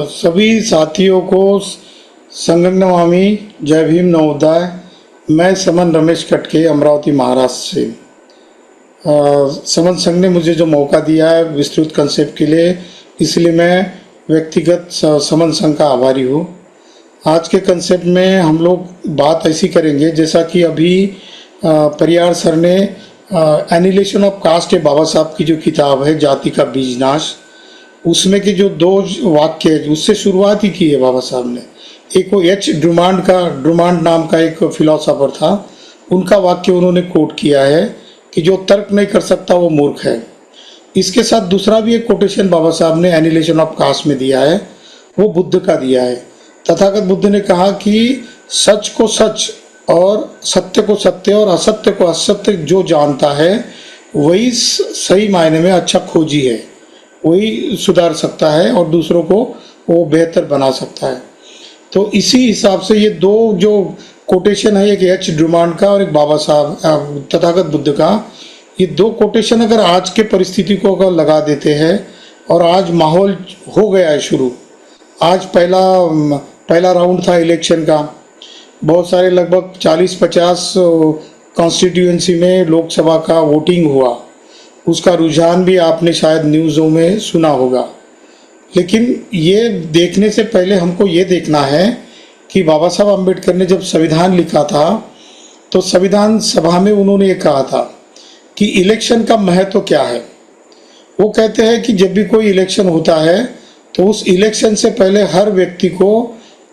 सभी साथियों को संगम नमामि, जय भीम नवोदय। मैं समन रमेश कटके अमरावती महाराष्ट्र से। समन संघ ने मुझे जो मौका दिया है विस्तृत कंसेप्ट के लिए, इसलिए मैं व्यक्तिगत समन संघ का आभारी हूँ। आज के कंसेप्ट में हम लोग बात ऐसी करेंगे जैसा कि अभी परियार सर ने एनिहिलेशन ऑफ कास्ट बाबा साहब की जो किताब है जाति का बीजनाश, उसमें के जो दो वाक्य है उससे शुरुआत ही की है बाबा साहब ने। एक वो एच ड्रुमांड नाम का एक फिलोसोफर था, उनका वाक्य उन्होंने कोट किया है कि जो तर्क नहीं कर सकता वो मूर्ख है। इसके साथ दूसरा भी एक कोटेशन बाबा साहब ने एनिहिलेशन ऑफ कास्ट में दिया है, वो बुद्ध का दिया है। तथागत बुद्ध ने कहा कि सच को सच और सत्य को सत्य और असत्य को असत्य जो जानता है वही सही मायने में अच्छा खोजी है, वही सुधार सकता है और दूसरों को वो बेहतर बना सकता है। तो इसी हिसाब से ये दो जो कोटेशन है, एक एच ड्रुमांड का और एक बाबा साहब तथागत बुद्ध का, ये दो कोटेशन अगर आज के परिस्थिति को अगर लगा देते हैं और आज माहौल हो गया है शुरू। आज पहला राउंड था इलेक्शन का, बहुत सारे लगभग 40-50 कॉन्स्टिट्यूएंसी में लोकसभा का वोटिंग हुआ, उसका रुझान भी आपने शायद न्यूज़ों में सुना होगा। लेकिन ये देखने से पहले हमको ये देखना है कि बाबा साहब अम्बेडकर ने जब संविधान लिखा था तो संविधान सभा में उन्होंने ये कहा था कि इलेक्शन का महत्व क्या है। वो कहते हैं कि जब भी कोई इलेक्शन होता है तो उस इलेक्शन से पहले हर व्यक्ति को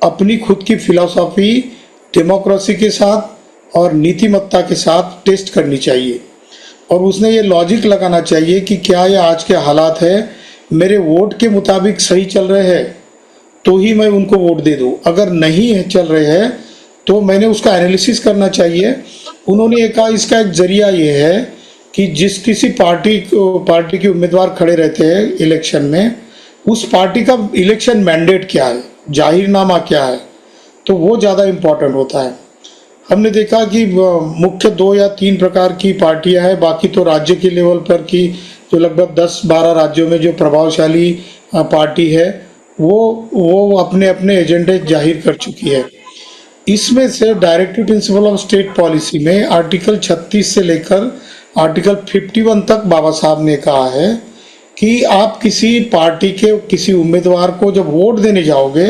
अपनी खुद की फिलॉसफी डेमोक्रेसी के साथ और नीतिमत्ता के साथ टेस्ट करनी चाहिए और उसने ये लॉजिक लगाना चाहिए कि क्या ये आज के हालात है मेरे वोट के मुताबिक सही चल रहे हैं तो ही मैं उनको वोट दे दूं, अगर नहीं है चल रहे हैं तो मैंने उसका एनालिसिस करना चाहिए। उन्होंने कहा इसका एक जरिया ये है कि जिस किसी पार्टी के उम्मीदवार खड़े रहते हैं इलेक्शन में, उस पार्टी का इलेक्शन मैंडेट क्या है, जाहिरनामा क्या है, तो वो ज़्यादा इम्पोर्टेंट होता है। हमने देखा कि मुख्य 2 या 3 प्रकार की पार्टियां हैं, बाकी तो राज्य के लेवल पर की जो लगभग 10-12 राज्यों में जो प्रभावशाली पार्टी है वो अपने अपने एजेंडे जाहिर कर चुकी है। इसमें से directive principle of state policy में आर्टिकल 36 से लेकर आर्टिकल 51 तक बाबा साहब ने कहा है कि आप किसी पार्टी के किसी उम्मीदवार को जब वोट देने जाओगे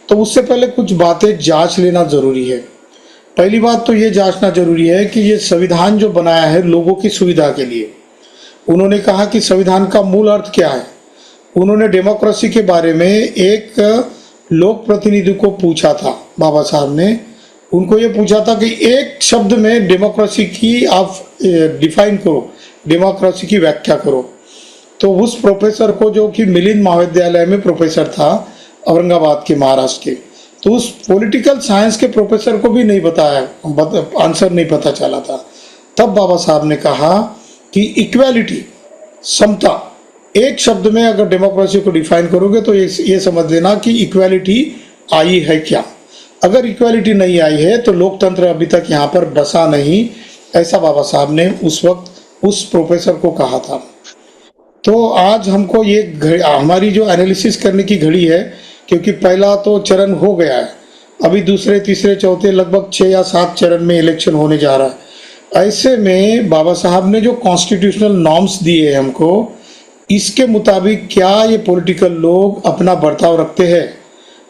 तो उससे पहले कुछ बातें जांच लेना ज़रूरी है। पहली बात तो ये जांचना जरूरी है कि ये संविधान जो बनाया है लोगों की सुविधा के लिए। उन्होंने कहा कि संविधान का मूल अर्थ क्या है। उन्होंने डेमोक्रेसी के बारे में एक लोक प्रतिनिधि को पूछा था, बाबा साहब ने उनको ये पूछा था कि एक शब्द में डेमोक्रेसी की आप डिफाइन करो, डेमोक्रेसी की व्याख्या करो। तो उस प्रोफेसर को, जो कि मिलिंद महाविद्यालय में प्रोफेसर था औरंगाबाद के, महाराष्ट्र के, तो उस पॉलिटिकल साइंस के प्रोफेसर को भी नहीं बताया, आंसर नहीं पता चला था। तब बाबा साहब ने कहा कि इक्वालिटी, समता, एक शब्द में अगर डेमोक्रेसी को डिफाइन करोगे तो ये समझ लेना कि इक्वालिटी आई है क्या। अगर इक्वालिटी नहीं आई है तो लोकतंत्र अभी तक यहाँ पर बसा नहीं, ऐसा बाबा साहब ने उस वक्त उस प्रोफेसर को कहा था। तो आज हमको ये हमारी जो एनालिसिस करने की घड़ी है, क्योंकि पहला तो चरण हो गया है, अभी दूसरे तीसरे चौथे लगभग 6 या 7 चरण में इलेक्शन होने जा रहा है। ऐसे में बाबा साहब ने जो कॉन्स्टिट्यूशनल नॉर्म्स दिए हैं हमको, इसके मुताबिक क्या ये पॉलिटिकल लोग अपना बर्ताव रखते हैं,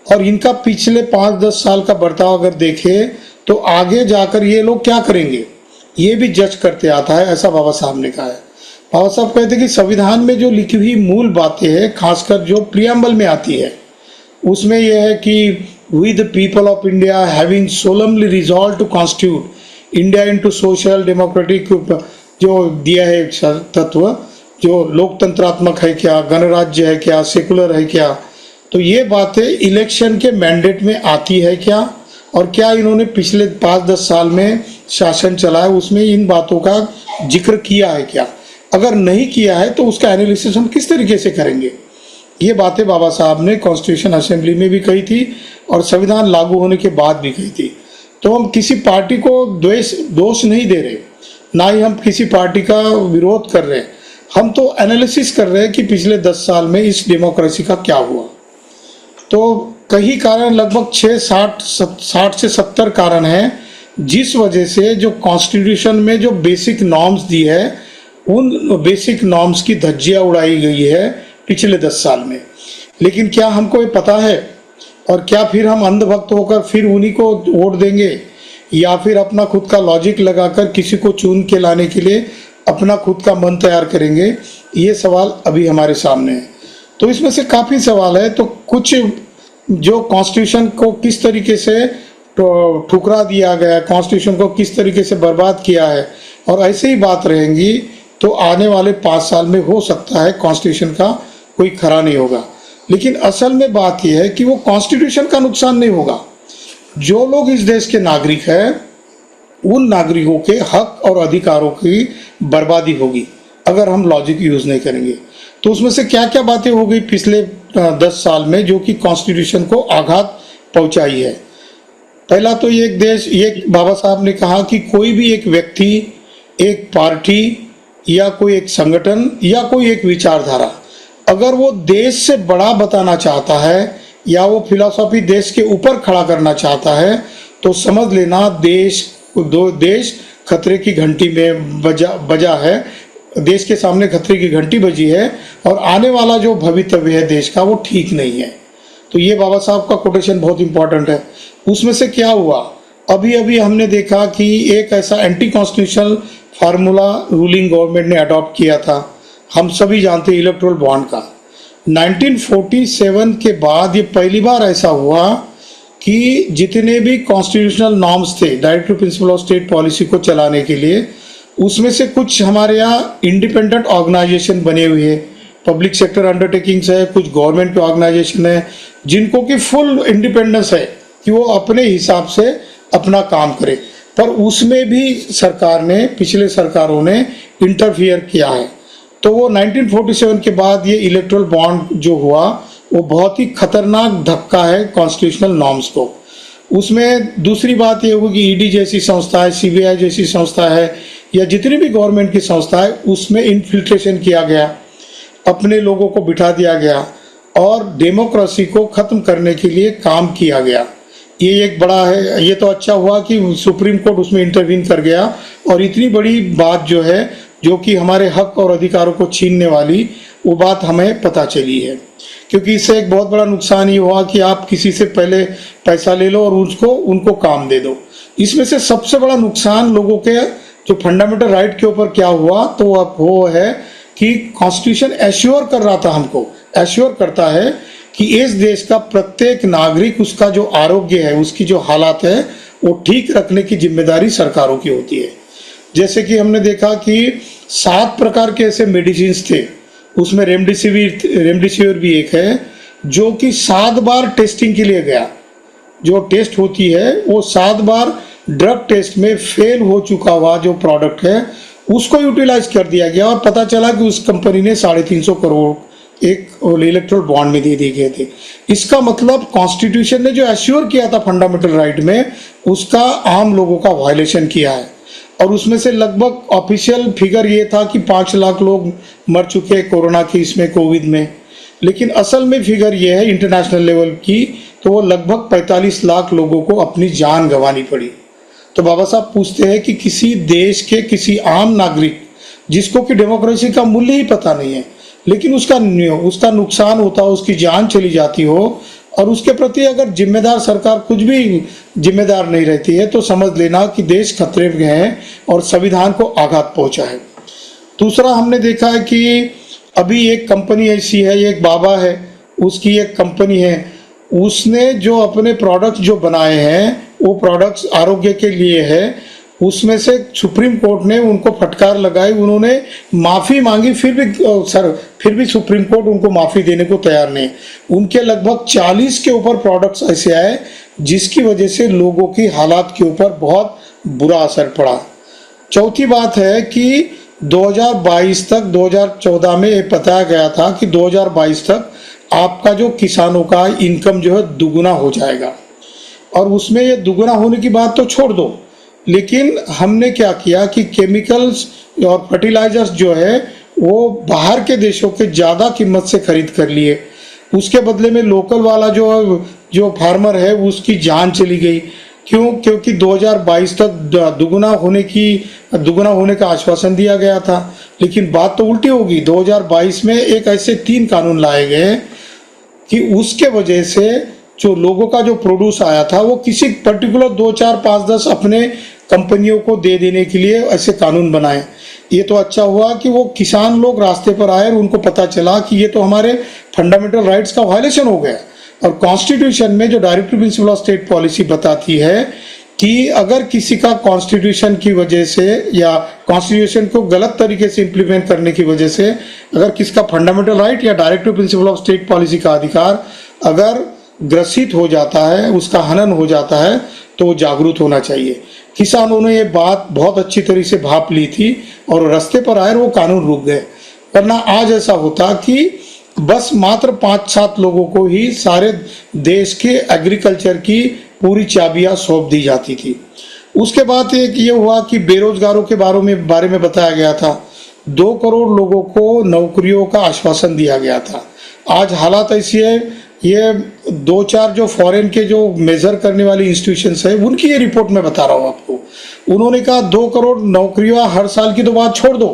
और इनका पिछले 5-10 साल का बर्ताव अगर देखें तो आगे जाकर ये लोग क्या करेंगे ये भी जज करते आता है, ऐसा बाबा साहब ने कहा है। बाबा साहब कहते हैं कि संविधान में जो लिखी हुई मूल बातें हैं, खासकर जो प्रियम्बल में आती है, उसमें यह है कि we the people of India having solemnly resolved to constitute India into social democratic, जो दिया है तत्व, जो लोकतंत्रात्मक है क्या, गणराज्य है क्या, सेकुलर है क्या, तो ये बातें इलेक्शन के मैंडेट में आती है क्या, और क्या इन्होंने पिछले 5-10 साल में शासन चलाया उसमें इन बातों का जिक्र किया है क्या। अगर नहीं किया है तो उसका एनालिसिस हम किस तरीके से करेंगे। ये बातें बाबा साहब ने कॉन्स्टिट्यूशन असेंबली में भी कही थी और संविधान लागू होने के बाद भी कही थी। तो हम किसी पार्टी को दोष नहीं दे रहे, ना ही हम किसी पार्टी का विरोध कर रहे हैं, हम तो एनालिसिस कर रहे हैं कि पिछले 10 साल में इस डेमोक्रेसी का क्या हुआ। तो कई कारण, लगभग 60 से 70 कारण हैं जिस वजह से जो कॉन्स्टिट्यूशन में जो बेसिक नॉर्म्स दी है उन बेसिक नॉर्म्स की धज्जियां उड़ाई गई है पिछले 10 साल में। लेकिन क्या हमको ये पता है, और क्या फिर हम अंधभक्त होकर फिर उन्हीं को वोट देंगे, या फिर अपना खुद का लॉजिक लगाकर किसी को चुन के लाने के लिए अपना खुद का मन तैयार करेंगे? ये सवाल अभी हमारे सामने है। तो इसमें से काफ़ी सवाल है। तो कुछ जो कॉन्स्टिट्यूशन को किस तरीके से ठुकरा दिया गया, कॉन्स्टिट्यूशन को किस तरीके से बर्बाद किया है, और ऐसे ही बात रहेंगी तो आने वाले 5 साल में हो सकता है कॉन्स्टिट्यूशन का कोई खरा नहीं होगा। लेकिन असल में बात यह है कि वो कॉन्स्टिट्यूशन का नुकसान नहीं होगा। जो लोग इस देश के नागरिक हैं उन नागरिकों के हक और अधिकारों की बर्बादी होगी अगर हम लॉजिक यूज नहीं करेंगे। तो उसमें से क्या क्या बातें हो गई पिछले 10 साल में जो कि कॉन्स्टिट्यूशन को आघात पहुंचाई है। पहला तो ये एक देश, ये बाबा साहब ने कहा कि कोई भी एक व्यक्ति, एक पार्टी या कोई एक संगठन या कोई एक विचारधारा अगर वो देश से बड़ा बताना चाहता है या वो फिलॉसफी देश के ऊपर खड़ा करना चाहता है तो समझ लेना देश खतरे की घंटी में बजा है, देश के सामने खतरे की घंटी बजी है और आने वाला जो भवितव्य है देश का वो ठीक नहीं है। तो ये बाबा साहब का कोटेशन बहुत इंपॉर्टेंट है। उसमें से क्या हुआ, अभी अभी हमने देखा कि एक ऐसा anti constitutional formula ruling government ने अडॉप्ट किया था, हम सभी जानते हैं, इलेक्टोरल बॉन्ड का। 1947 के बाद ये पहली बार ऐसा हुआ कि जितने भी कॉन्स्टिट्यूशनल नॉर्म्स थे directive principle of state policy को चलाने के लिए, उसमें से कुछ हमारे यहाँ इंडिपेंडेंट ऑर्गेनाइजेशन बने हुए हैं, पब्लिक सेक्टर अंडरटेकिंग्स है, कुछ गवर्नमेंट के ऑर्गेनाइजेशन है जिनको कि फुल इंडिपेंडेंस है कि वो अपने हिसाब से अपना काम करे। पर उसमें भी सरकार ने, पिछले सरकारों ने इंटरफियर किया है। तो वो 1947 के बाद ये इलेक्टोरल बॉन्ड जो हुआ वो बहुत ही खतरनाक धक्का है कॉन्स्टिट्यूशनल नॉर्म्स को। उसमें दूसरी बात ये होगी कि ईडी जैसी संस्था है, सीबीआई जैसी संस्था है या जितनी भी गवर्नमेंट की संस्था है उसमें इन्फिल्ट्रेशन किया गया, अपने लोगों को बिठा दिया गया और डेमोक्रेसी को ख़त्म करने के लिए काम किया गया। ये एक बड़ा है। ये तो अच्छा हुआ कि सुप्रीम कोर्ट उसमें इंटरवीन कर गया और इतनी बड़ी बात जो है जो कि हमारे हक और अधिकारों को छीनने वाली वो बात हमें पता चली है। क्योंकि इससे एक बहुत बड़ा नुकसान ये हुआ कि आप किसी से पहले पैसा ले लो और उनको काम दे दो। इसमें से सबसे बड़ा नुकसान लोगों के जो फंडामेंटल राइट के ऊपर क्या हुआ तो अब वो है कि कॉन्स्टिट्यूशन एश्योर कर रहा था, हमको एश्योर करता है कि इस देश का प्रत्येक नागरिक, उसका जो आरोग्य है, उसकी जो हालात है वो ठीक रखने की जिम्मेदारी सरकारों की होती है। जैसे कि हमने देखा कि 7 प्रकार के ऐसे मेडिसिन थे, उसमें रेमडेसिविर भी एक है जो कि 7 बार टेस्टिंग के लिए गया। जो टेस्ट होती है वो 7 बार ड्रग टेस्ट में फेल हो चुका हुआ जो प्रोडक्ट है उसको यूटिलाइज कर दिया गया और पता चला कि उस कंपनी ने 350 करोड़ एक इलेक्टोरल बॉन्ड में दे दिए गए थे। इसका मतलब कॉन्स्टिट्यूशन ने जो एश्योर किया था फंडामेंटल राइट में उसका आम लोगों का वायलेशन किया है। और उसमें से लगभग ऑफिशियल फिगर ये था कि 5 लाख लोग मर चुके हैं कोरोना की, इसमें कोविड में, लेकिन असल में फिगर ये है इंटरनेशनल लेवल की तो वो लगभग 45 लाख लोगों को अपनी जान गंवानी पड़ी। तो बाबा साहब पूछते हैं कि किसी देश के किसी आम नागरिक जिसको कि डेमोक्रेसी का मूल्य ही पता नहीं है लेकिन उसका नुकसान होता हो, उसकी जान चली जाती हो और उसके प्रति अगर जिम्मेदार सरकार कुछ भी जिम्मेदार नहीं रहती है तो समझ लेना कि देश खतरे में है और संविधान को आघात पहुंचा है। दूसरा हमने देखा है कि अभी एक कंपनी ऐसी है, एक बाबा है, उसकी एक कंपनी है, उसने जो अपने प्रोडक्ट्स जो बनाए हैं वो प्रोडक्ट्स आरोग्य के लिए है, उसमें से सुप्रीम कोर्ट ने उनको फटकार लगाई, उन्होंने माफ़ी मांगी, फिर भी सुप्रीम कोर्ट उनको माफ़ी देने को तैयार नहीं। उनके लगभग 40 के ऊपर प्रोडक्ट्स ऐसे आए जिसकी वजह से लोगों की हालात के ऊपर बहुत बुरा असर पड़ा। चौथी बात है कि 2022 तक, 2014 में ये बताया गया था कि 2022 तक आपका जो किसानों का इनकम जो है दुगुना हो जाएगा और उसमें ये दुगुना होने की बात तो छोड़ दो, लेकिन हमने क्या किया कि केमिकल्स और फर्टिलाइजर्स जो है वो बाहर के देशों के ज़्यादा कीमत से खरीद कर लिए उसके बदले में लोकल वाला जो जो फार्मर है उसकी जान चली गई। क्यों? क्योंकि 2022 तक दुगुना होने का आश्वासन दिया गया था, लेकिन बात तो उल्टी होगी। 2022 में एक ऐसे 3 कानून लाए गए कि उसके वजह से जो लोगों का जो प्रोड्यूस आया था वो किसी पर्टिकुलर 2, 4, 5, 10 अपने कंपनियों को दे देने के लिए ऐसे कानून बनाए। ये तो अच्छा हुआ कि वो किसान लोग रास्ते पर आए और उनको पता चला कि ये तो हमारे फंडामेंटल राइट्स का वायलेशन हो गया। और कॉन्स्टिट्यूशन में जो directive principle of state policy बताती है कि अगर किसी का कॉन्स्टिट्यूशन की वजह से या कॉन्स्टिट्यूशन को गलत तरीके से इम्प्लीमेंट करने की वजह से अगर किसका फंडामेंटल राइट या directive principle of state policy का अधिकार अगर ग्रसित हो जाता है, उसका हनन हो जाता है, तो वो जागरूक होना चाहिए। किसानों ने ये बात बहुत अच्छी तरह से भाप ली थी और रास्ते पर आए, वो कानून रुक गए। वरना आज ऐसा होता कि बस मात्र 5-7 लोगों को ही सारे देश के एग्रीकल्चर की पूरी चाबियां सौंप दी जाती थी। उसके बाद एक ये हुआ कि बेरोजगारों के बारे में बताया गया था। 2 करोड़ लोगों को नौकरियों का आश्वासन दिया गया था। आज हालात ऐसी है, ये 2-4 जो फॉरेन के जो मेजर करने वाली इंस्टीट्यूशंस है उनकी ये रिपोर्ट मैं बता रहा हूँ आपको। उन्होंने कहा 2 करोड़ नौकरियां हर साल की तो बात छोड़ दो,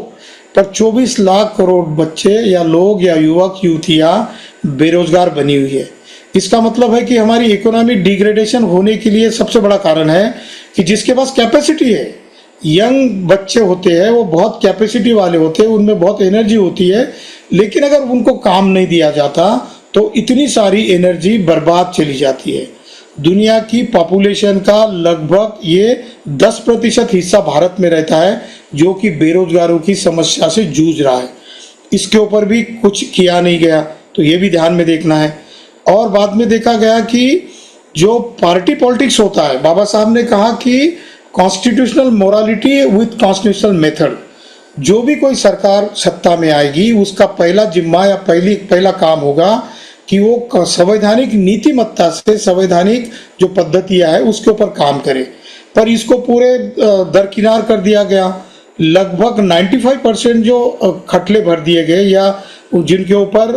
पर 24 लाख करोड़ बच्चे या लोग या युवक युवतियां बेरोजगार बनी हुई है। इसका मतलब है कि हमारी इकोनॉमी डिग्रेडेशन होने के लिए सबसे बड़ा कारण है कि जिसके पास कैपेसिटी है, यंग बच्चे होते हैं, वो बहुत कैपेसिटी वाले होते हैं, उनमें बहुत एनर्जी होती है, लेकिन अगर उनको काम नहीं दिया जाता तो इतनी सारी एनर्जी बर्बाद चली जाती है। दुनिया की पॉपुलेशन का लगभग ये 10% हिस्सा भारत में रहता है जो कि बेरोजगारों की समस्या से जूझ रहा है। इसके ऊपर भी कुछ किया नहीं गया, तो ये भी ध्यान में देखना है। और बाद में देखा गया कि जो पार्टी पॉलिटिक्स होता है, बाबा साहब ने कहा कि constitutional morality with constitutional method, जो भी कोई सरकार सत्ता में आएगी उसका पहला जिम्मा या पहला काम होगा कि वो संवैधानिक नीतिमत्ता से संवैधानिक जो पद्धतियां है उसके ऊपर काम करे। पर इसको पूरे दरकिनार कर दिया गया। लगभग 95% जो खटले भर दिए गए या जिनके ऊपर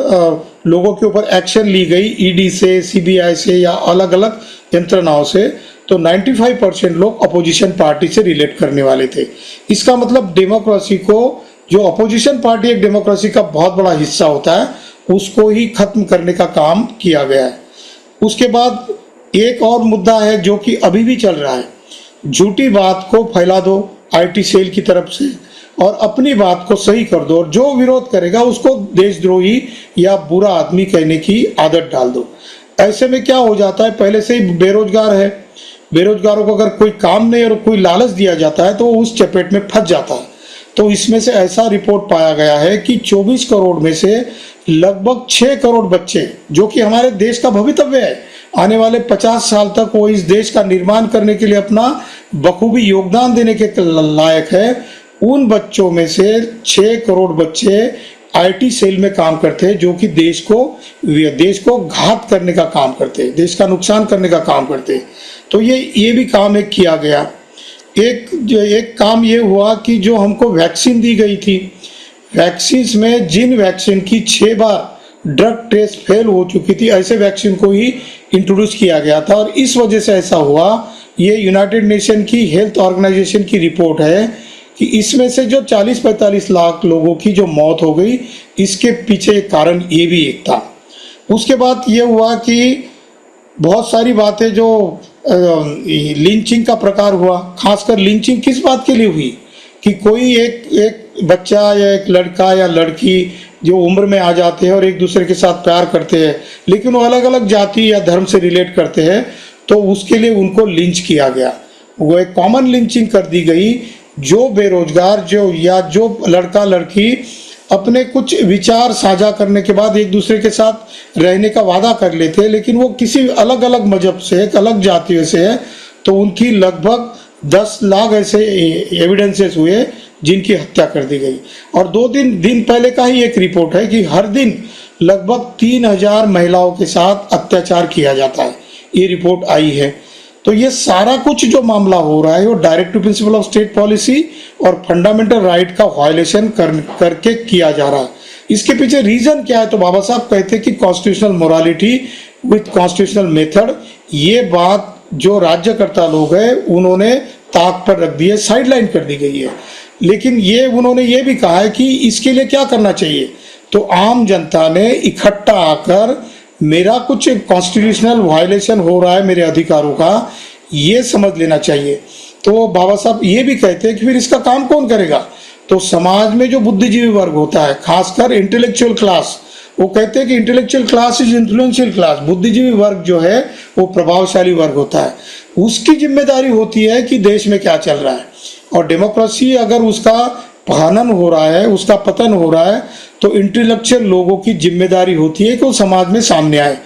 लोगों के ऊपर एक्शन ली गई ईडी से, सीबीआई से या अलग अलग यंत्रणाओं से, तो 95% लोग अपोजिशन पार्टी से रिलेट करने वाले थे। इसका मतलब डेमोक्रेसी को, जो अपोजिशन पार्टी एक डेमोक्रेसी का बहुत बड़ा हिस्सा होता है, उसको ही खत्म करने का काम किया गया है। उसके बाद एक और मुद्दा है जो कि अभी भी चल रहा है, झूठी बात को फैला दो आईटी सेल की तरफ से और अपनी बात को सही कर दो, और जो विरोध करेगा उसको देशद्रोही या बुरा आदमी कहने की आदत डाल दो। ऐसे में क्या हो जाता है, पहले से ही बेरोजगार है, बेरोजगारों को अगर कोई काम नहीं और कोई लालच दिया जाता है तो वो उस चपेट में फंस जाता है। तो इसमें से ऐसा रिपोर्ट पाया गया है कि 24 करोड़ में से लगभग 6 करोड़ बच्चे, जो कि हमारे देश का भवितव्य है, आने वाले 50 साल तक वो इस देश का निर्माण करने के लिए अपना बखूबी योगदान देने के लायक है, उन बच्चों में से 6 करोड़ बच्चे आईटी सेल में काम करते हैं, जो कि देश को घात करने का काम करते हैं, देश का नुकसान करने का काम करते हैं। तो ये भी काम एक किया गया। एक काम ये हुआ कि जो हमको वैक्सीन दी गई थी, वैक्सीन में जिन वैक्सीन की 6 बार ड्रग टेस्ट फेल हो चुकी थी, ऐसे वैक्सीन को ही इंट्रोड्यूस किया गया था। और इस वजह से ऐसा हुआ, ये यूनाइटेड नेशन की हेल्थ ऑर्गेनाइजेशन की रिपोर्ट है कि इसमें से जो 40-45 लाख लोगों की जो मौत हो गई, इसके पीछे कारण ये भी एक था। उसके बाद ये हुआ कि बहुत सारी बातें, जो लिंचिंग का प्रकार हुआ, खासकर लिंचिंग किस बात के लिए हुई कि कोई एक बच्चा या एक लड़का या लड़की जो उम्र में आ जाते हैं और एक दूसरे के साथ प्यार करते हैं, लेकिन वो अलग अलग जाति या धर्म से रिलेट करते हैं, तो उसके लिए उनको लिंच किया गया। वो एक कॉमन लिंचिंग कर दी गई। जो बेरोजगार जो लड़का लड़की अपने कुछ विचार साझा करने के बाद एक दूसरे के साथ रहने का वादा कर लेते हैं, लेकिन वो किसी अलग अलग मजहब से, एक अलग जातियों से है, तो उनकी लगभग 10 लाख ऐसे एविडेंसेस हुए जिनकी हत्या कर दी गई। और 2 दिन पहले का ही एक रिपोर्ट है कि हर दिन लगभग 3000 महिलाओं के साथ अत्याचार किया जाता है, ये रिपोर्ट आई है। तो ये सारा कुछ जो मामला हो रहा है वो directive principle of state policy और फंडामेंटल राइट का वायलेशन करके किया जा रहा है। इसके पीछे रीजन क्या है? तो बाबा साहब कहते हैं कि constitutional morality with constitutional method, ये बात जो राज्यकर्ता लोग हैं उन्होंने ताक पर रख दी है, साइडलाइन कर दी गई है। लेकिन ये उन्होंने ये भी कहा है कि इसके लिए क्या करना चाहिए, तो आम जनता ने इकट्ठा आकर मेरा कुछ कॉन्स्टिट्यूशनल वायलेशन हो रहा है मेरे अधिकारों का, ये समझ लेना चाहिए। तो बाबा साहब ये भी कहते हैं कि फिर इसका काम कौन करेगा? तो समाज में जो बुद्धिजीवी वर्ग होता है, खासकर इंटेलेक्चुअल क्लास, वो कहते हैं कि intellectual class is influential class, बुद्धिजीवी वर्ग जो है वो प्रभावशाली वर्ग होता है, उसकी जिम्मेदारी होती है कि देश में क्या चल रहा है। और डेमोक्रेसी अगर उसका हनन हो रहा है, उसका पतन हो रहा है, तो इंटेलेक्चुअल लोगों की जिम्मेदारी होती है कि वो समाज में सामने आए।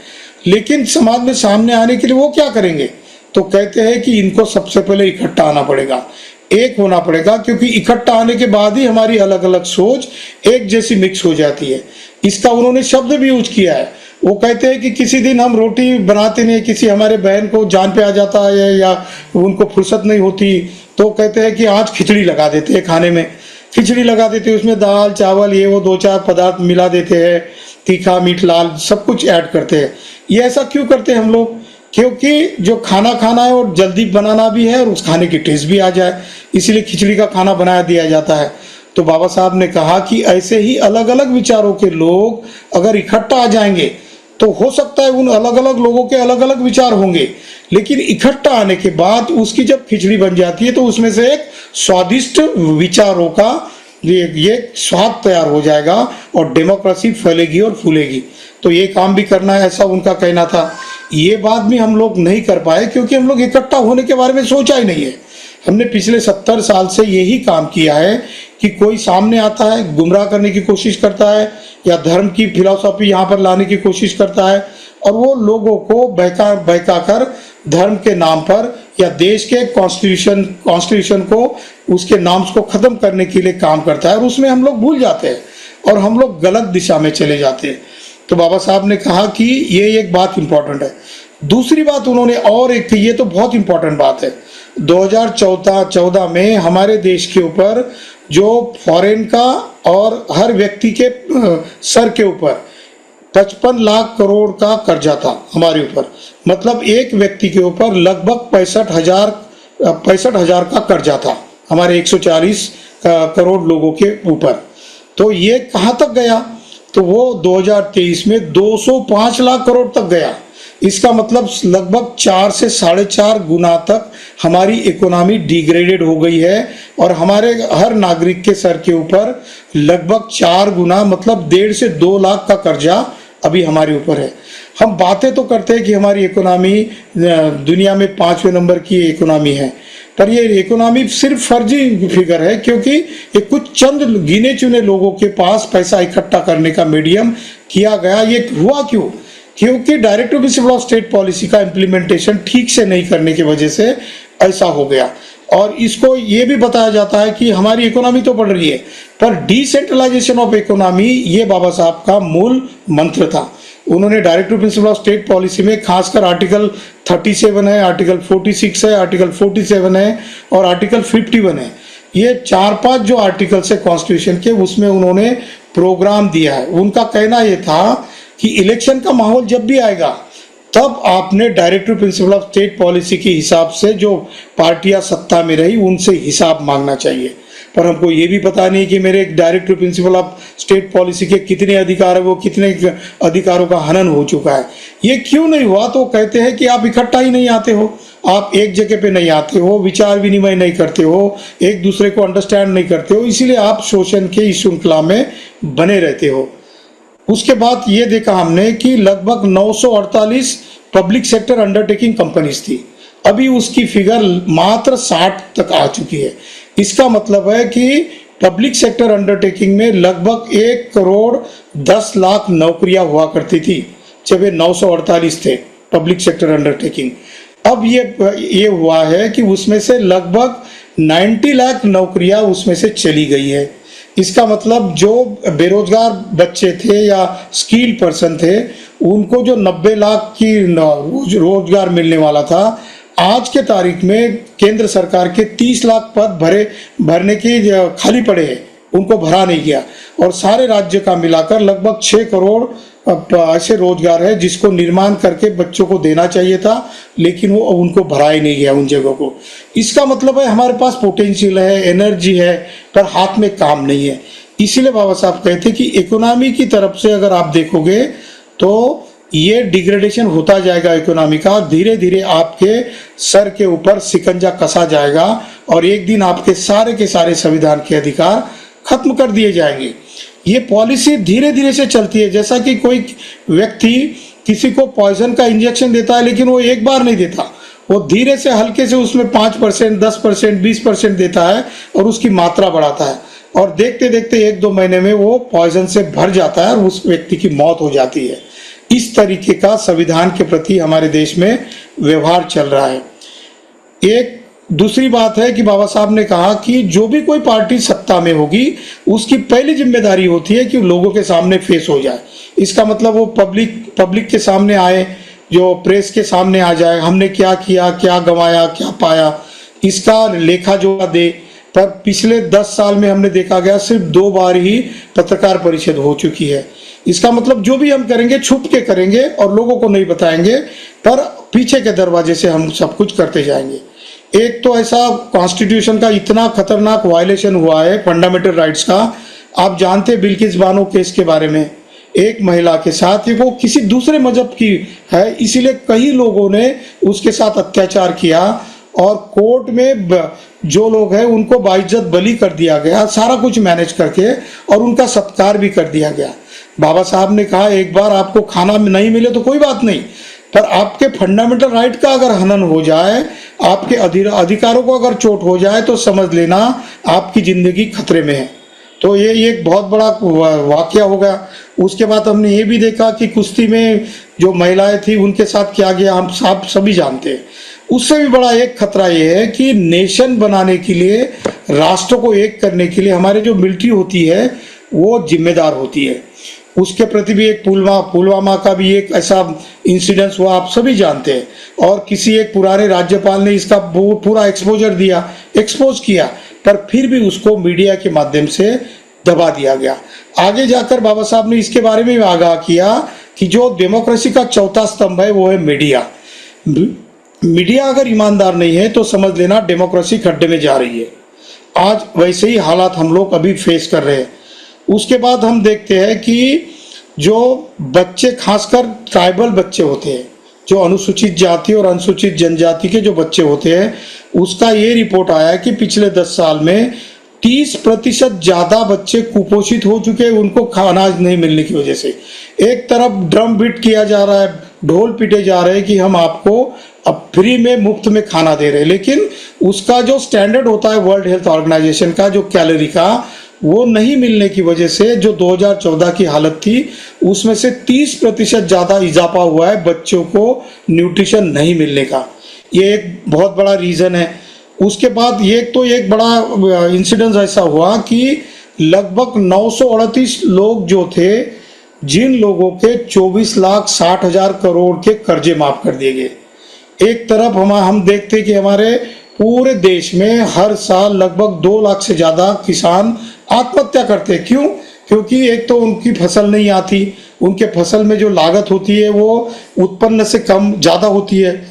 लेकिन समाज में सामने आने के लिए वो क्या करेंगे? तो कहते हैं कि इनको सबसे पहले इकट्ठा आना पड़ेगा, एक होना पड़ेगा, क्योंकि इकट्ठा आने के बाद ही हमारी अलग अलग सोच एक जैसी मिक्स हो जाती है। इसका उन्होंने शब्द भी यूज किया है। वो कहते हैं कि किसी दिन हम रोटी बनाते नहीं, किसी हमारे बहन को जान पे आ जाता है या उनको फुर्सत नहीं होती, तो कहते हैं कि आज खिचड़ी लगा देते हैं, खाने में खिचड़ी लगा देते हैं, उसमें दाल चावल ये वो 2-4 पदार्थ मिला देते हैं, तीखा मीठ लाल सब कुछ ऐड करते हैं। ये ऐसा क्यों करते हैं हम लोग? क्योंकि जो खाना खाना है और जल्दी बनाना भी है और उस खाने की टेस्ट भी आ जाए, इसीलिए खिचड़ी का खाना बना दिया जाता है। तो बाबा साहब ने कहा कि ऐसे ही अलग अलग विचारों के लोग अगर इकट्ठा आ जाएंगे तो हो सकता है उन अलग अलग लोगों के अलग अलग विचार होंगे, लेकिन इकट्ठा आने के बाद उसकी जब खिचड़ी बन जाती है तो उसमें से एक स्वादिष्ट विचारों का ये स्वाद तैयार हो जाएगा और डेमोक्रेसी फैलेगी और फूलेगी। तो ये काम भी करना है, ऐसा उनका कहना था। ये बात भी हम लोग नहीं कर पाए क्योंकि हम लोग इकट्ठा होने के बारे में सोचा ही नहीं है। हमने पिछले 70 साल से यही काम किया है कि कोई सामने आता है, गुमराह करने की कोशिश करता है या धर्म की फिलॉसफी यहाँ पर लाने की कोशिश करता है और वो लोगों को बहका कर धर्म के नाम पर या देश के कॉन्स्टिट्यूशन को, उसके नाम्स को खत्म करने के लिए काम करता है और उसमें हम लोग भूल जाते हैं और हम लोग गलत दिशा में चले जाते हैं। तो बाबा साहब ने कहा कि ये एक बात इम्पोर्टेंट है। दूसरी बात उन्होंने और एक, ये तो बहुत इम्पोर्टेंट बात है, 2014 में हमारे देश के ऊपर जो फॉरेन का और हर व्यक्ति के सर के ऊपर 55 लाख करोड़ का कर्जा था हमारे ऊपर, मतलब एक व्यक्ति के ऊपर लगभग 65,000 का कर्जा था हमारे 140 करोड़ लोगों के ऊपर। तो ये कहाँ तक गया? तो वो 2023 में 205 लाख करोड़ तक गया। इसका मतलब लगभग 4 से 4.5 गुना तक हमारी इकोनॉमी डिग्रेडेड हो गई है और हमारे हर नागरिक के सर के ऊपर लगभग 4 गुना, मतलब 1.5 से 2 लाख का कर्जा अभी हमारे ऊपर है। हम बातें तो करते हैं कि हमारी इकोनॉमी दुनिया में 5वें नंबर की इकोनॉमी है, पर ये इकोनॉमी सिर्फ फर्जी फिगर है क्योंकि ये कुछ चंद गिने चुने लोगों के पास पैसा इकट्ठा करने का मीडियम किया गया। ये हुआ क्यों? क्योंकि directive principle of state policy का इम्प्लीमेंटेशन ठीक से नहीं करने की वजह से ऐसा हो गया। और इसको ये भी बताया जाता है कि हमारी इकोनॉमी तो बढ़ रही है पर डिसेंट्रलाइजेशन ऑफ इकोनॉमी, ये बाबा साहब का मूल मंत्र था। उन्होंने directive principle of state policy में खासकर आर्टिकल 37 है, आर्टिकल 46 है, आर्टिकल 47 है और आर्टिकल 51 है। ये 4-5 जो आर्टिकल्स है कॉन्स्टिट्यूशन के, उसमें उन्होंने प्रोग्राम दिया है। उनका कहना ये था कि इलेक्शन का माहौल जब भी आएगा तब आपने directive principle of state policy के हिसाब से जो पार्टियां सत्ता में रही उनसे हिसाब मांगना चाहिए। पर हमको ये भी पता नहीं कि मेरे directive principle of state policy के कितने अधिकार है, वो कितने अधिकारों का हनन हो चुका है। ये क्यों नहीं हुआ? तो कहते हैं कि आप इकट्ठा ही नहीं आते हो, आप एक जगह पे नहीं आते हो, विचार विनिमय नहीं करते हो, एक दूसरे को अंडरस्टैंड नहीं करते हो, इसीलिए आप शोषण के इस श्रृंखला में बने रहते हो। उसके बाद ये देखा हमने कि लगभग 948 पब्लिक सेक्टर अंडरटेकिंग कंपनीज थी, अभी उसकी फिगर मात्र 60 तक आ चुकी है। इसका मतलब है कि पब्लिक सेक्टर अंडरटेकिंग में लगभग 1,10,00,000 नौकरियां हुआ करती थी जब ये 948 थे पब्लिक सेक्टर अंडरटेकिंग। अब ये हुआ है कि उसमें से लगभग 90 लाख नौकरियां उसमें से चली गई है। इसका मतलब जो बेरोजगार बच्चे थे या स्किल्ड पर्सन थे उनको जो 90 लाख की रोजगार मिलने वाला था, आज के तारीख में केंद्र सरकार के 30 लाख पद भरने की खाली पड़े हैं उनको भरा नहीं गया। और सारे राज्य का मिलाकर लगभग 6 करोड़ ऐसे रोजगार है जिसको निर्माण करके बच्चों को देना चाहिए था, लेकिन वो उनको भरा ही नहीं गया उन जगहों को। इसका मतलब है हमारे पास पोटेंशियल है, एनर्जी है, पर हाथ में काम नहीं है। इसीलिए बाबा साहब कहते कि इकोनॉमी की तरफ से अगर आप देखोगे तो ये डिग्रेडेशन होता जाएगा इकोनॉमी का, धीरे धीरे आपके सर के ऊपर शिकंजा कसा जाएगा और एक दिन आपके सारे के सारे संविधान के अधिकार खत्म कर दिए जाएंगे। ये पॉलिसी धीरे धीरे से चलती है, जैसा कि कोई व्यक्ति किसी को पॉइजन का इंजेक्शन देता है लेकिन वो एक बार नहीं देता, वो धीरे से हल्के से उसमें 5%, 10%, 20% देता है और उसकी मात्रा बढ़ाता है, और देखते देखते 1-2 महीने में वो पॉइजन से भर जाता है और उस व्यक्ति की मौत हो जाती है। इस तरीके का संविधान के प्रति हमारे देश में व्यवहार चल रहा है। एक दूसरी बात है कि बाबा साहब ने कहा कि जो भी कोई पार्टी सत्ता में होगी उसकी पहली जिम्मेदारी होती है कि लोगों के सामने फेस हो जाए। इसका मतलब वो पब्लिक के सामने आए, जो प्रेस के सामने आ जाए, हमने क्या किया, क्या गंवाया, क्या पाया, इसका लेखा जोखा दे। पर पिछले 10 साल में हमने देखा गया सिर्फ 2 बार ही पत्रकार परिषद हो चुकी है। इसका मतलब जो भी हम करेंगे छुप के करेंगे और लोगों को नहीं बताएंगे, पर पीछे के दरवाजे से हम सब कुछ करते जाएंगे। एक तो ऐसा कॉन्स्टिट्यूशन का इतना खतरनाक वायलेशन हुआ है फंडामेंटल राइट्स का। आप जानते बिल्किस बानो केस के बारे में, एक महिला के साथ, वो किसी दूसरे मजहब की है, इसीलिए कई लोगों ने उसके साथ अत्याचार किया और कोर्ट में जो लोग हैं उनको बाइज्जत बली कर दिया गया, सारा कुछ मैनेज करके, और उनका सत्कार भी कर दिया गया। बाबा साहब ने कहा एक बार आपको खाना नहीं मिले तो कोई बात नहीं, पर आपके फंडामेंटल राइट का अगर हनन हो जाए, आपके अधिकारों को अगर चोट हो जाए तो समझ लेना आपकी जिंदगी खतरे में है। तो ये एक बहुत बड़ा वाकया हो गया। उसके बाद हमने ये भी देखा कि कुश्ती में जो महिलाएं थी उनके साथ क्या गया, हम सब सभी जानते हैं। उससे भी बड़ा एक खतरा ये है कि नेशन बनाने के लिए, राष्ट्र को एक करने के लिए हमारे जो मिलिट्री होती है वो जिम्मेदार होती है। उसके प्रति भी एक पुलवामा का भी एक ऐसा इंसिडेंस हुआ, आप सभी जानते हैं, और किसी एक पुराने राज्यपाल ने इसका पूरा एक्सपोज किया, पर फिर भी उसको मीडिया के माध्यम से दबा दिया गया। आगे जाकर बाबा साहब ने इसके बारे में आगाह किया कि जो डेमोक्रेसी का चौथा स्तंभ है वो है मीडिया। मीडिया अगर ईमानदार नहीं है तो समझ लेना डेमोक्रेसी खड्डे में जा रही है। आज वैसे ही हालात हम लोग अभी फेस कर रहे हैं। उसके बाद हम देखते हैं कि जो बच्चे, खासकर ट्राइबल बच्चे होते हैं, जो अनुसूचित जाति और अनुसूचित जनजाति के जो बच्चे होते हैं, उसका ये रिपोर्ट आया कि पिछले 10 साल में 30% ज्यादा बच्चे कुपोषित हो चुके हैं, उनको अनाज नहीं मिलने की वजह से। एक तरफ ड्रम बीट किया जा रहा है, ढोल पीटे जा रहे हैं कि हम आपको अब फ्री में, मुफ्त में खाना दे रहे हैं, लेकिन उसका जो स्टैंडर्ड होता है वर्ल्ड हेल्थ ऑर्गेनाइजेशन का, जो कैलोरी का, वो नहीं मिलने की वजह से जो 2014 की हालत थी उसमें से 30% ज़्यादा इजाफा हुआ है बच्चों को न्यूट्रिशन नहीं मिलने का। ये एक बहुत बड़ा रीज़न है। उसके बाद एक बड़ा इंसिडेंस ऐसा हुआ कि लगभग 938 लोग जो थे, जिन लोगों के 24,60,000 करोड़ के कर्जे माफ कर दिए गए। एक तरफ हम देखते कि हमारे पूरे देश में हर साल लगभग 2 लाख से ज़्यादा किसान आत्महत्या करते हैं। क्यों? क्योंकि एक तो उनकी फसल नहीं आती, उनके फसल में जो लागत होती है वो उत्पन्न से कम ज़्यादा होती है,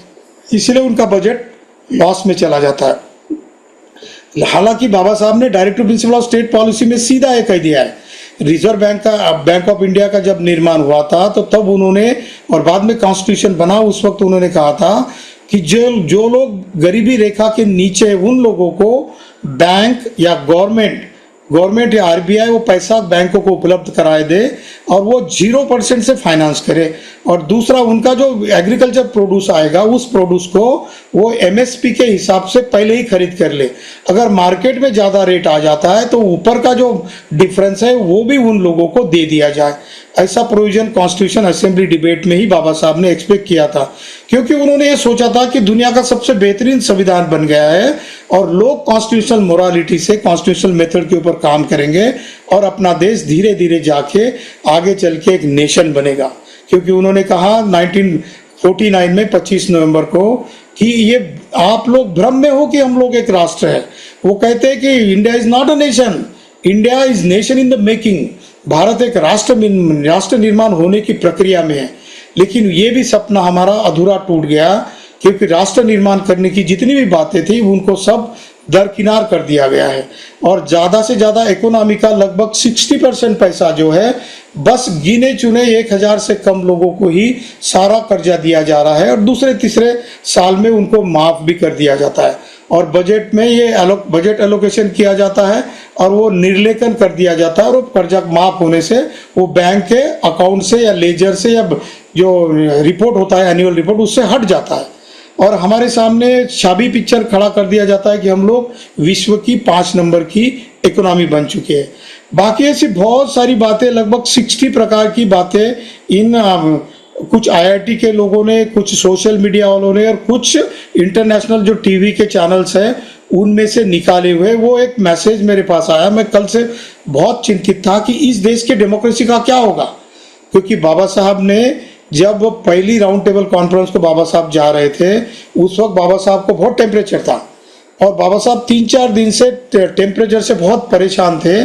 इसलिए उनका बजट लॉस में चला जाता है। हालांकि बाबा साहब ने directive principle of state policy में सीधा ये कह दिया है। रिजर्व बैंक ऑफ इंडिया का जब निर्माण हुआ था तो तब उन्होंने, और बाद में कॉन्स्टिट्यूशन बना, उस वक्त उन्होंने कहा था कि जो लोग गरीबी रेखा के नीचे, उन लोगों को बैंक या गवर्नमेंट या आरबीआई वो पैसा बैंकों को उपलब्ध कराए दे और वो 0% से फाइनेंस करे। और दूसरा, उनका जो एग्रीकल्चर प्रोड्यूस आएगा उस प्रोड्यूस को वो एमएसपी के हिसाब से पहले ही खरीद कर ले। अगर मार्केट में ज़्यादा रेट आ जाता है तो ऊपर का जो डिफरेंस है वो भी उन लोगों को दे दिया जाए। ऐसा प्रोविजन कॉन्स्टिट्यूशन असेंबली डिबेट में ही बाबा साहब ने एक्सपेक्ट किया था, क्योंकि उन्होंने ये सोचा था कि दुनिया का सबसे बेहतरीन संविधान बन गया है और लोग कॉन्स्टिट्यूशनल मोरालिटी से, कॉन्स्टिट्यूशनल मेथड के ऊपर काम करेंगे और अपना देश धीरे धीरे जाके आगे चल के एक नेशन बनेगा। क्योंकि उन्होंने कहा 1949 में 25 नवंबर को कि ये आप लोग भ्रम में हो कि हम लोग एक राष्ट्र है। वो कहते हैं कि India is not a nation, India is nation in the making, Bharat एक राष्ट्र निर्माण होने की प्रक्रिया में है, लेकिन ये भी सपना हमारा अधूरा टूट गया क्योंकि राष्ट्र निर्माण करने की जितनी भी बातें थी उनको सब दरकिनार कर दिया गया है। और ज़्यादा से ज़्यादा इकोनॉमी का लगभग 60% पैसा जो है बस गिने चुने 1000 से कम लोगों को ही सारा कर्जा दिया जा रहा है और दूसरे तीसरे साल में उनको माफ़ भी कर दिया जाता है। और बजट में ये बजट एलोकेशन किया जाता है और वो निर्लेखन कर दिया जाता है और वो कर्जा माफ़ होने से वो बैंक के अकाउंट से या लेजर से या जो रिपोर्ट होता है एनुअल रिपोर्ट उससे हट जाता है और हमारे सामने छवि पिक्चर खड़ा कर दिया जाता है कि हम लोग विश्व की 5 नंबर की इकोनॉमी बन चुके हैं। बाकी ऐसी बहुत सारी बातें, लगभग 60 प्रकार की बातें इन कुछ आईआईटी के लोगों ने, कुछ सोशल मीडिया वालों ने और कुछ इंटरनेशनल जो टीवी के चैनल्स हैं उनमें से निकाले हुए। वो एक मैसेज मेरे पास आया, मैं कल से बहुत चिंतित था कि इस देश के डेमोक्रेसी का क्या होगा, क्योंकि बाबा साहब ने जब पहली राउंड टेबल कॉन्फ्रेंस को बाबा साहब जा रहे थे उस वक्त बाबा साहब को बहुत टेम्परेचर था और बाबा साहब 3-4 दिन से टेम्परेचर से बहुत परेशान थे।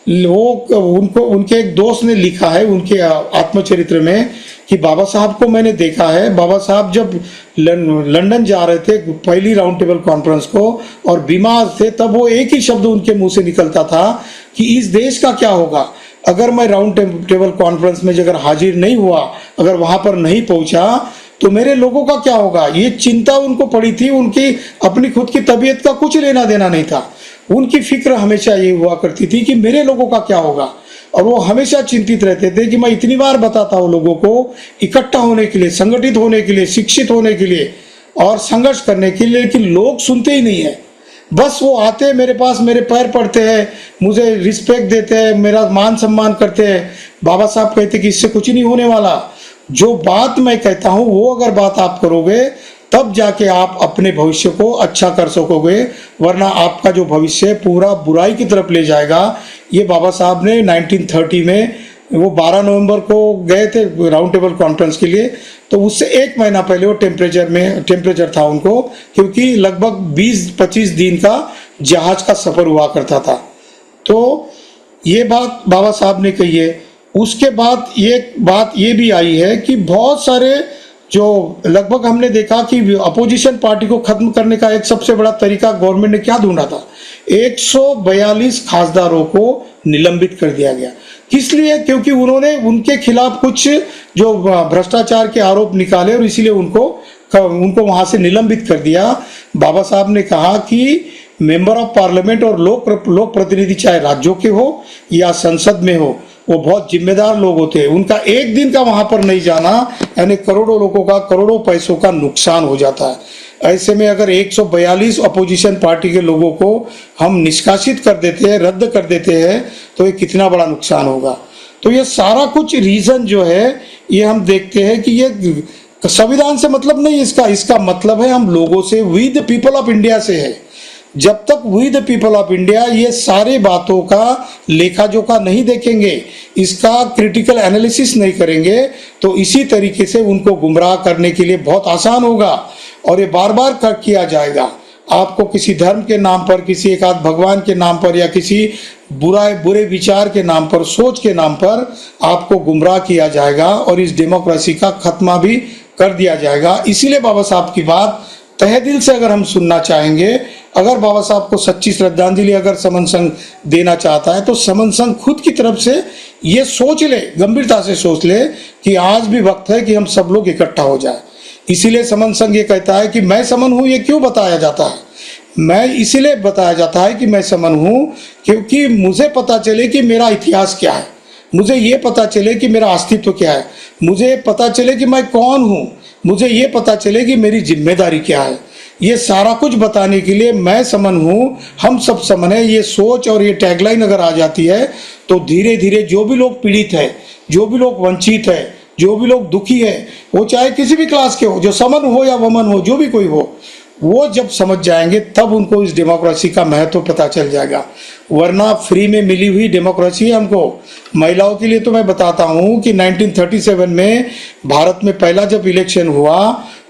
उनके एक दोस्त ने लिखा है उनके आत्मचरित्र में कि बाबा साहब को मैंने देखा है, बाबा साहब जब लंदन जा रहे थे पहली राउंड टेबल कॉन्फ्रेंस को और बीमार थे तब वो एक ही शब्द उनके मुंह से निकलता था कि इस देश का क्या होगा अगर मैं राउंड टेबल कॉन्फ्रेंस में अगर हाजिर नहीं हुआ, अगर वहां पर नहीं पहुंचा तो मेरे लोगों का क्या होगा। ये चिंता उनको पड़ी थी, उनकी अपनी खुद की तबीयत का कुछ लेना देना नहीं था। उनकी फिक्र हमेशा ये हुआ करती थी कि मेरे लोगों का क्या होगा और वो हमेशा चिंतित रहते थे कि मैं इतनी बार बताता हूँ लोगों को इकट्ठा होने के लिए, संगठित होने के लिए, शिक्षित होने के लिए और संघर्ष करने के लिए, लेकिन लोग सुनते ही नहीं है। बस वो आते हैं मेरे पास, मेरे पैर पड़ते हैं, मुझे रिस्पेक्ट देते हैं, मेरा मान सम्मान करते हैं। बाबा साहब कहते कि इससे कुछ नहीं होने वाला, जो बात मैं कहता हूँ वो अगर बात आप करोगे तब जाके आप अपने भविष्य को अच्छा कर सकोगे, वरना आपका जो भविष्य है पूरा बुराई की तरफ ले जाएगा। ये बाबा साहब ने 1930 में वो 12 नवंबर को गए थे राउंड टेबल कॉन्फ्रेंस के लिए, तो उससे 1 महीना पहले वो टेम्परेचर था उनको, क्योंकि लगभग 20-25 दिन का जहाज का सफर हुआ करता था। तो ये बात बाबा साहब ने कही है। उसके बाद ये बात ये भी आई है कि बहुत सारे जो लगभग हमने देखा कि अपोजिशन पार्टी को खत्म करने का एक सबसे बड़ा तरीका गवर्नमेंट ने क्या ढूंढा था, 142 खासदारों को निलंबित कर दिया गया। किस लिए? क्योंकि उन्होंने उनके खिलाफ कुछ जो भ्रष्टाचार के आरोप निकाले और इसीलिए उनको वहां से निलंबित कर दिया। बाबा साहब ने कहा कि मेंबर ऑफ पार्लियामेंट और लोक प्रतिनिधि चाहे राज्यों के हो या संसद में हो, वो बहुत जिम्मेदार लोग होते हैं। उनका एक दिन का वहां पर नहीं जाना यानी करोड़ों लोगों का, करोड़ों पैसों का नुकसान हो जाता है। ऐसे में अगर 142 अपोजिशन पार्टी के लोगों को हम निष्कासित कर देते हैं, रद्द कर देते हैं, तो ये कितना बड़ा नुकसान होगा। तो ये सारा कुछ रीजन जो है ये हम देखते हैं कि ये संविधान से मतलब नहीं, इसका मतलब है हम लोगों से, we the people of India से है। जब तक we the people of India ये सारे बातों का लेखा जोखा नहीं देखेंगे, इसका क्रिटिकल एनालिसिस नहीं करेंगे, तो इसी तरीके से उनको गुमराह करने के लिए बहुत आसान होगा और ये बार बार किया जाएगा। आपको किसी धर्म के नाम पर, किसी एक आध भगवान के नाम पर या किसी बुरे विचार के नाम पर, सोच के नाम पर आपको गुमराह किया जाएगा और इस डेमोक्रेसी का खत्मा भी कर दिया जाएगा। इसीलिए बाबा साहब की बात तहे दिल से अगर हम सुनना चाहेंगे, अगर बाबा साहब को सच्ची श्रद्धांजलि अगर समन संघ देना चाहता है तो समन संघ खुद की तरफ से ये सोच ले, गंभीरता से सोच ले कि आज भी वक्त है कि हम सब लोग इकट्ठा हो जाए। इसीलिए समन संघ ये कहता है कि मैं समन हूँ। ये क्यों बताया जाता है? मैं इसीलिए बताया जाता है कि मैं समन हूँ क्योंकि मुझे पता चले कि मेरा इतिहास क्या है, मुझे ये पता चले कि मेरा अस्तित्व क्या है, मुझे पता चले कि मैं कौन हूँ, मुझे ये पता चले कि मेरी जिम्मेदारी क्या है। ये सारा कुछ बताने के लिए मैं समन हूँ, हम सब समन है, ये सोच और ये टैगलाइन अगर आ जाती है तो धीरे धीरे जो भी लोग पीड़ित है, जो भी लोग वंचित है, जो भी लोग दुखी है, वो चाहे किसी भी क्लास के हो, जो समन हो या वमन हो, जो भी कोई हो, वो जब समझ जाएंगे तब उनको इस डेमोक्रेसी का महत्व पता चल जाएगा। वरना फ्री में मिली हुई डेमोक्रेसी है हमको। महिलाओं के लिए तो मैं बताता हूँ कि 1937 में भारत में पहला जब इलेक्शन हुआ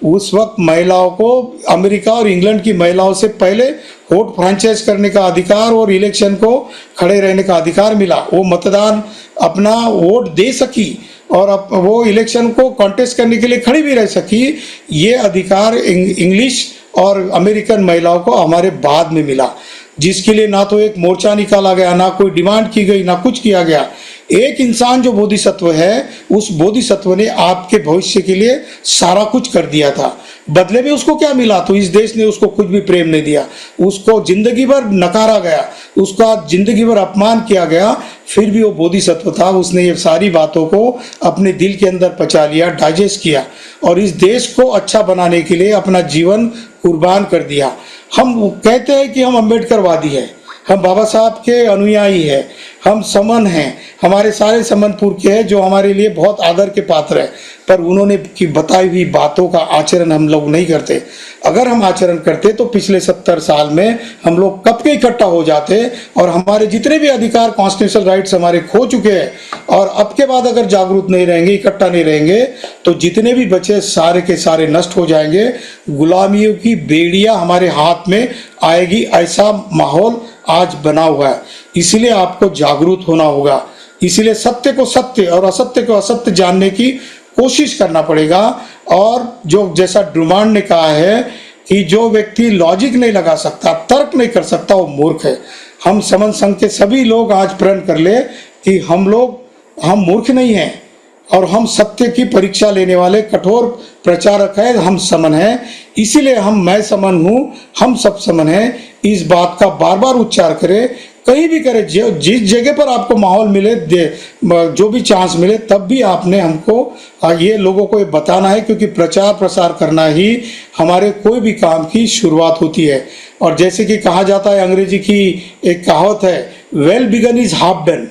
उस वक्त महिलाओं को अमेरिका और इंग्लैंड की महिलाओं से पहले वोट फ्रेंचाइज करने का अधिकार और इलेक्शन को खड़े रहने का अधिकार मिला। वो मतदान अपना वोट दे सकी और वो इलेक्शन को कॉन्टेस्ट करने के लिए खड़ी भी रह सकी। ये अधिकार इंग्लिश और अमेरिकन महिलाओं को हमारे बाद में मिला, जिसके लिए ना तो एक मोर्चा निकाला गया, ना कोई डिमांड की गई, ना कुछ किया गया। एक इंसान जो बोधिसत्व है, उस बोधिसत्व ने आपके भविष्य के लिए सारा कुछ कर दिया था। बदले में उसको क्या मिला? तो इस देश ने उसको कुछ भी प्रेम नहीं दिया, उसको जिंदगी भर नकारा गया, उसका जिंदगी भर अपमान किया गया। फिर भी वो बोधिसत्व था, उसने ये सारी बातों को अपने दिल के अंदर पचा लिया, डाइजेस्ट किया और इस देश को अच्छा बनाने के लिए अपना जीवन कुर्बान कर दिया। हम कहते हैं कि हम अम्बेडकरवादी हैं, हम बाबा साहब के अनुयायी हैं, हम समन हैं, हमारे सारे समनपुर के हैं जो हमारे लिए बहुत आदर के पात्र है, पर उन्होंने की बताई हुई बातों का आचरण हम लोग नहीं करते। अगर हम आचरण करते तो पिछले 70 साल में हम लोग कब के इकट्ठा हो जाते और हमारे जितने भी अधिकार, कॉन्स्टिट्यूशनल राइट्स हमारे खो चुके हैं। और अब के बाद अगर जागरूक नहीं रहेंगे, इकट्ठा नहीं रहेंगे, तो जितने भी बचे सारे के सारे नष्ट हो जाएंगे। गुलामियों की बेड़ियां हमारे हाथ में आएगी, ऐसा माहौल आज बना हुआ है। इसलिए आपको जागरूक होना होगा, इसलिए सत्य को सत्य और असत्य को असत्य जानने की कोशिश करना पड़ेगा। और जो जैसा ड्रुमांड ने कहा है कि जो व्यक्ति लॉजिक नहीं लगा सकता, तर्क नहीं कर सकता, वो मूर्ख है। हम समन संघ के सभी लोग आज प्रण कर ले कि हम मूर्ख नहीं हैं और हम सत्य की परीक्षा लेने वाले कठोर प्रचारक हैं, हम समन हैं। इसीलिए मैं समन हूँ, हम सब समन हैं, इस बात का बार बार उच्चार करें, कहीं भी करें, जिस जगह पर आपको माहौल मिले, जो भी चांस मिले, तब भी आपने हमको ये लोगों को ये बताना है, क्योंकि प्रचार प्रसार करना ही हमारे कोई भी काम की शुरुआत होती है। और जैसे कि कहा जाता है, अंग्रेजी की एक कहावत है, well begun is half done.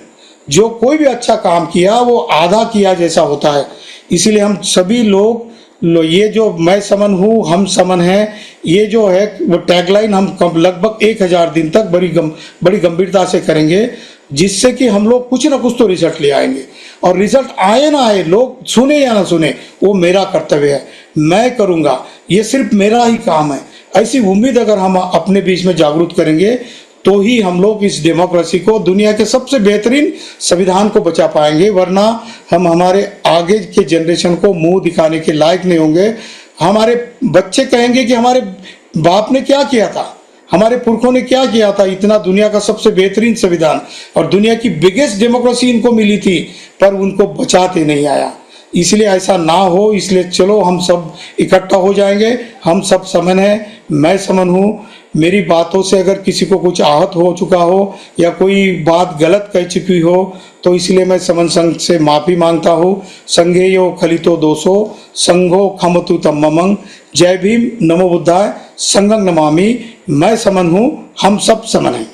जो कोई भी अच्छा काम किया वो आधा किया जैसा होता है। इसीलिए हम सभी लोग ये जो मैं समन हूँ, हम समन हैं, ये जो है वो टैगलाइन हम लगभग 1000 दिन तक बड़ी गंभीरता से करेंगे, जिससे कि हम लोग कुछ ना कुछ तो रिजल्ट ले आएंगे। और रिजल्ट आए ना आए, लोग सुने या ना सुने, वो मेरा कर्तव्य है, मैं करूँगा, ये सिर्फ मेरा ही काम है। ऐसी उम्मीद अगर हम अपने बीच में जागरूक करेंगे तो ही हम लोग इस डेमोक्रेसी को, दुनिया के सबसे बेहतरीन संविधान को बचा पाएंगे। वरना हम हमारे आगे के जनरेशन को मुंह दिखाने के लायक नहीं होंगे। हमारे बच्चे कहेंगे कि हमारे बाप ने क्या किया था, हमारे पुरखों ने क्या किया था, इतना दुनिया का सबसे बेहतरीन संविधान और दुनिया की बिगेस्ट डेमोक्रेसी इनको मिली थी, पर उनको बचाते नहीं आया। इसलिए ऐसा ना हो, इसलिए चलो हम सब इकट्ठा हो जाएंगे। हम सब समन हैं, मैं समन हूँ। मेरी बातों से अगर किसी को कुछ आहत हो चुका हो या कोई बात गलत कह चुकी हो, तो इसलिए मैं समन संघ से माफ़ी मांगता हूँ। संघेयो खलितो दोषो संघो खमतु तम्ममं। जय भीम, नमो बुद्धाय, संघं नमामि। मैं समन हूँ, हम सब समन हैं।